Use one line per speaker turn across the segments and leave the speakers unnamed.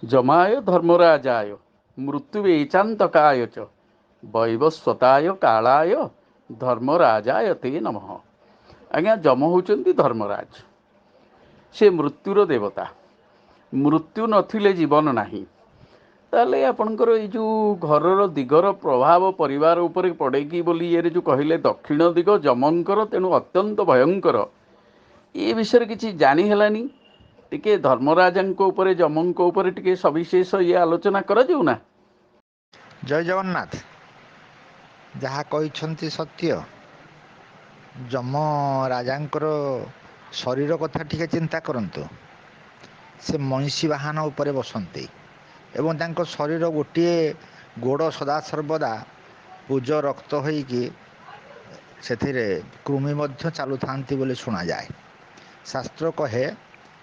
जमाय धर्मराजाय मृत्युवेचान्तकाय च वैवस्वताय कालाय धर्मराजाय ते नमः। आज्ञा जम होउचंती धर्मराज, से मृत्युर देवता। मृत्यु नथिले जीवन नाही। ताले आपणकर ये जो घरर दिगर प्रभाव परिवार उपरे पड़ेगी बोली ये जो कहले दक्षिण दिग जमंकर, तेणु अत्यंत भयंकर। ये विषय किसी जानी हेलानी, टिके धर्मराजांको उपरे जमंको उपरे टिके सविशेष ये आलोचना कर जाऊ ना।
जय जगन्नाथ। जहाँ कहते सत्य। जम राजांकर शरीर कथा टिके चिंता करंतु। से महिषी वाहन उपरे बसंती एवं तांको शरीर गोटे गोड़ सदा सर्वदा पूज रक्त होइकी सेथिरे कृमि मध्य चालू थांती बोली शुणा जाए। शास्त्र कहे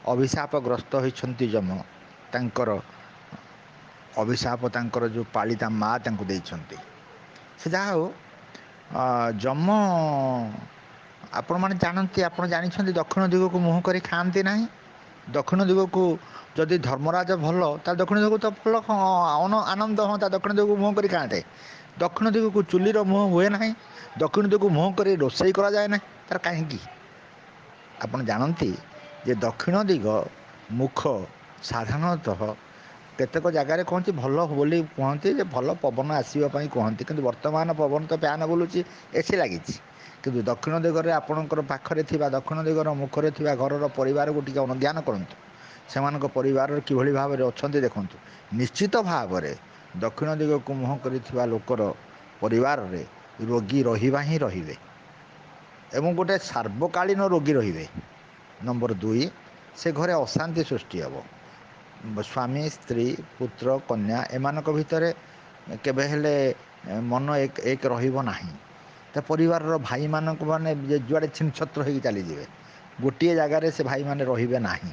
अभिशापग्रस्त होइछंती जम, तांकर अभिशाप तांकर जो पालिता माँ तांको देइछंती। से जहा हो जम आपण माने जानती, आपण जानिछंती दक्षिण दिग को मुह करी खाआंती नाही। दक्षिण दिग को जदि धर्मराज भल ता दक्षिण दिग तो भल आनंद हाँ दक्षिण दिग को मुह करी खाते। दक्षिण दिग को चुलीर मुह हुए ना। दक्षिण दिग को मुह कर रोषे करा जाए ना, तार कहीं आपण जानती जे दक्षिण दिग मुख साधारणतः केतेक जगार कहती भल बोली कहती भल पवन आसवाई कहती, किंतु वर्तमान पवन तो फैन बुलूची, एसी लगी। किंतु दक्षिण दिगरे आपणकर पाखरे थिबा दक्षिण दिगर मुखरे थिबा घरर परिवार को टिके अनुध्यान करंतु। सेमानक परिवार किभଳି भाବରେ ଅଛନ୍ତି ଦେଖନ୍ତୁ। निश्चित भावरे दक्षिण दिग को मुह करिथिबा लोकर परिवाରରେ रोगी रहिबा ही रहिबे एवं गोटे सार्वकालीन रोगी रहिबे। नंबर 2, से घरे अशांति सृष्टि हेबो। स्वामी स्त्री पुत्र कन्या एमानक भितरे केबे हेले मन एक रहिबो नाही। तो परिवार भाई मानक माने जुआड़े छिन छत्र हो चली जाए, गोटे जगार से भाई माने रहिबे नाही।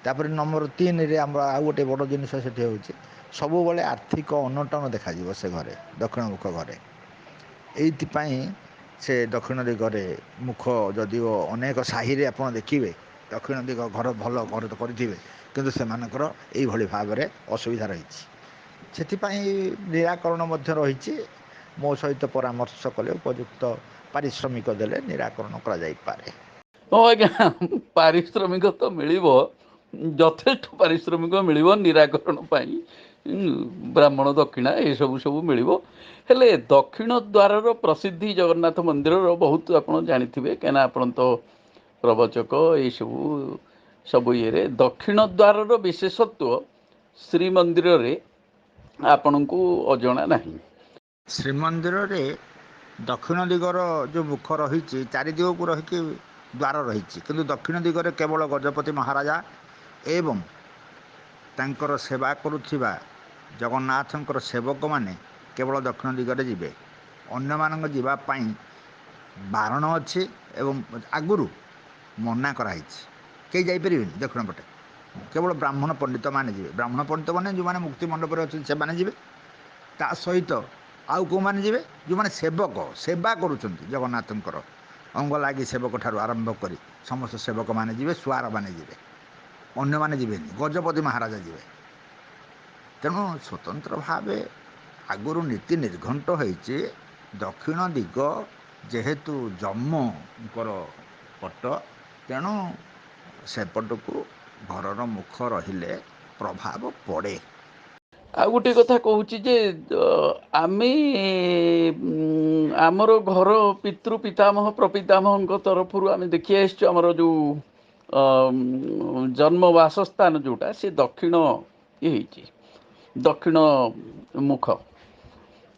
तापर नंबर 3 रे आ गोटे बड़ जिनस से सब बेले आर्थिक अनटन देखा से घरे दक्षिण मुख घरे। एइथिपाई से दक्षिण दिगरे मुख जदिओ अनेक साही रे आपण देखिबे दक्षिण दिग घर भल घर तो करिथिबे, किंतु सेमानकर एई भली भाबरे असुविधा रहिछि। सेथिपाई निराकरण मध्य रहिछि। मो सहित परामर्श कले उपयुक्त पारिश्रमिक देले निराकरण करा जाई पारे।
हाँ आज्ञा, पारिश्रमिक तो मिलिबो, यथेष्ट पारिश्रमिक मिलिबो निराकरण पाई। ब्राह्मण दक्षिणा ये सब सब मिलिबो। हेले दक्षिण द्वारर प्रसिद्धि जगन्नाथ मंदिर बहुत आपण जानिथिबे, केना आपण तो प्रवचक ये सब सब ये दक्षिण द्वारर विशेषत्व श्रीमंदिर रे आपण को अजणा नहीं।
श्रीमंदिर रे दक्षिण दिगर जो मुख रही चारि दिग को रही द्वार रही, किंतु दक्षिण दिगरे केवल गजपति महाराजा एवं तांकर सेवा करुथिबा जगन्नाथंकर सेवक माने केवल दक्षिण दिगरे जिबे। अन्य मानक जीवा पाई बारण अच्छे एवं आगुरु मना कराई कई जापरेनि दक्षिण पटे। केवल ब्राह्मण पंडित माने जिबे। ब्राह्मण पंडित माने जो माने मुक्ति मंडप रे अच्छे से माने जिबे। ता सहित आउ को माने जिबे जो माने सेवक सेवा करुचंती जगन्नाथंकर अंग लागी सेवक ठारू आरंभ करी समस्त सेवक माने जिबे, सुआर माने जिबे, अन्य माने जिबेनि। गजपति महाराजा जिबे। तेणु स्वतंत्र भावे आगुरु नीति निर्घंट होइछि। दक्षिण दिग जेहेतु जम्मूकर पट, तेणु सेपटକୁ घरर मुख रहिले प्रभाव पड़े।
आ गोटे कथा कहूँ जे आमे आमर घर पितृ पितामह प्रपितामह तरफ आम देखी आसचु आमर जो जन्म वासस्थान जोटा से दक्षिण ये दक्षिण मुख।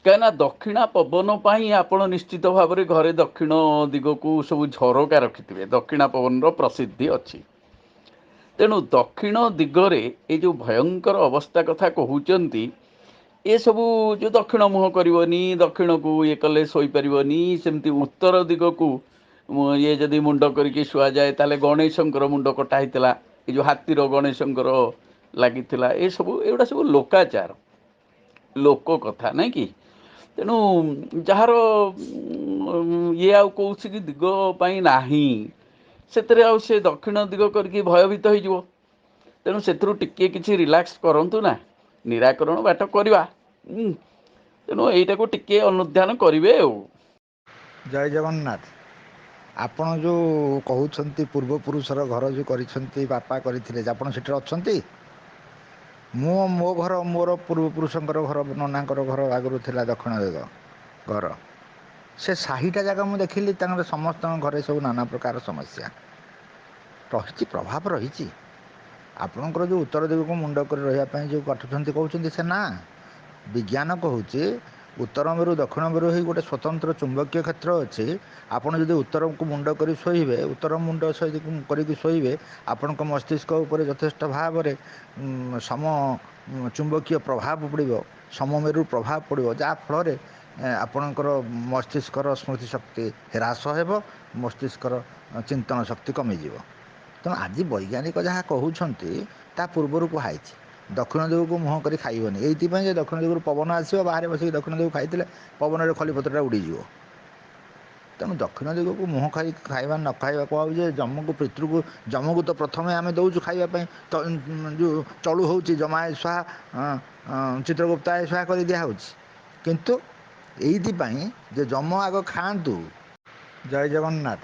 कहीं दक्षिणा पवन पाई आपण निश्चित भाव में घरे दक्षिण दिग को सब झरका रखिथे। दक्षिणा पवन प्रसिद्धि अच्छी। तेणु दक्षिण दिगरे ये जो भयंकर अवस्था कथा कहते ये सबू जो दक्षिण मुह करनी दक्षिण को ये कले शोपारे सेमती उत्तर दिग को ये जदि मुंड करके शुआ जाए ताले गणेशंकर मुंड कटा होता ये जो हाथीर गणेशंकर लगी ये सब एगुड़ा सब लोकाचार लोक कथा नहीं कि। तेणु जार ये आउ कौसी दिग पाई नाही से दक्षिण दिग करके भयभीत हो। ତେଣୁ ସେଥିରୁ ଟିକିଏ କିଛି ରିଲାକ୍ସ କରନ୍ତୁ ନା, ନିରାକରଣ ବାଟ କରିବା। ତେଣୁ ଏଇଟାକୁ ଟିକିଏ ଅନୁଧ୍ୟାନ କରିବେ ଆଉ।
ଜୟ ଜଗନ୍ନାଥ। ଆପଣ ଯେଉଁ କହୁଛନ୍ତି ପୂର୍ବପୁରୁଷର ଘର ଯେଉଁ କରିଛନ୍ତି, ବାପା କରିଥିଲେ, ଆପଣ ସେଠି ଅଛନ୍ତି? ମୋ ଘର, ମୋର ପୂର୍ବପୁରୁଷଙ୍କର ଘର, ନନାଙ୍କର ଘର ଆଗରୁ ଥିଲା ଦକ୍ଷିଣ ଦିଗ ଘର। ସେ ସାହିଟା ଯାକ ମୁଁ ଦେଖିଲି, ତାଙ୍କର ସମସ୍ତଙ୍କ ଘରେ ସବୁ ନାନା ପ୍ରକାର ସମସ୍ୟା ରହିଛି, ପ୍ରଭାବ ରହିଛି। ଆପଣଙ୍କର ଯେଉଁ ଉତ୍ତର ଦିଗକୁ ମୁଣ୍ଡ କରି ରହିବା ପାଇଁ ଯେଉଁ କାଟୁଛନ୍ତି କହୁଛନ୍ତି, ସେ ନା, ବିଜ୍ଞାନ କହୁଛି ଉତ୍ତର ମେରୁ ଦକ୍ଷିଣ ମେରୁ ହେଇ ଗୋଟେ ସ୍ୱତନ୍ତ୍ର ଚୁମ୍ବକୀୟ କ୍ଷେତ୍ର ଅଛି। ଆପଣ ଯଦି ଉତ୍ତରକୁ ମୁଣ୍ଡ କରି ଶୋଇବେ, ଉତ୍ତର ମୁଣ୍ଡ କରିକି ଶୋଇବେ, ଆପଣଙ୍କ ମସ୍ତିଷ୍କ ଉପରେ ଯଥେଷ୍ଟ ଭାବରେ ସମ ଚୁମ୍ବକୀୟ ପ୍ରଭାବ ପଡ଼ିବ, ସମମେରୁ ପ୍ରଭାବ ପଡ଼ିବ, ଯାହାଫଳରେ ଆପଣଙ୍କର ମସ୍ତିଷ୍କର ସ୍ମୃତି ଶକ୍ତି ହ୍ରାସ ହେବ, ମସ୍ତିଷ୍କର ଚିନ୍ତନ ଶକ୍ତି କମିଯିବ। ତେଣୁ ଆଜି ବୈଜ୍ଞାନିକ ଯାହା କହୁଛନ୍ତି ତା ପୂର୍ବରୁ କୁହାଯାଇଛି, ଦକ୍ଷିଣ ଦିଗକୁ ମୁହଁ କରି ଖାଇବନି। ଏଇଥିପାଇଁ ଯେ ଦକ୍ଷିଣ ଦିଗରୁ ପବନ ଆସିବ, ବାହାରେ ବସିକି ଦକ୍ଷିଣ ଦିଗକୁ ଖାଇଥିଲେ ପବନରେ ଖଲିପତ୍ରଟା ଉଡ଼ିଯିବ। ତେଣୁ ଦକ୍ଷିଣ ଦିଗକୁ ମୁହଁ ଖାଇବା ନ ଖାଇବାକୁ ଆଉ ଯେ ଯମକୁ ତ ପ୍ରଥମେ ଆମେ ଦେଉଛୁ ଖାଇବା ପାଇଁ, ଯେଉଁ ଚଳୁ ହେଉଛି ଯମାଏ ସ୍ୱାହା, ଚିତ୍ରଗୁପ୍ତାଏ ସ୍ୱାହା କରି ଦିଆହେଉଛି। କିନ୍ତୁ ଏଇଥିପାଇଁ ଯେ ଯମ ଆଗ ଖାଆନ୍ତୁ। ଜୟ ଜଗନ୍ନାଥ।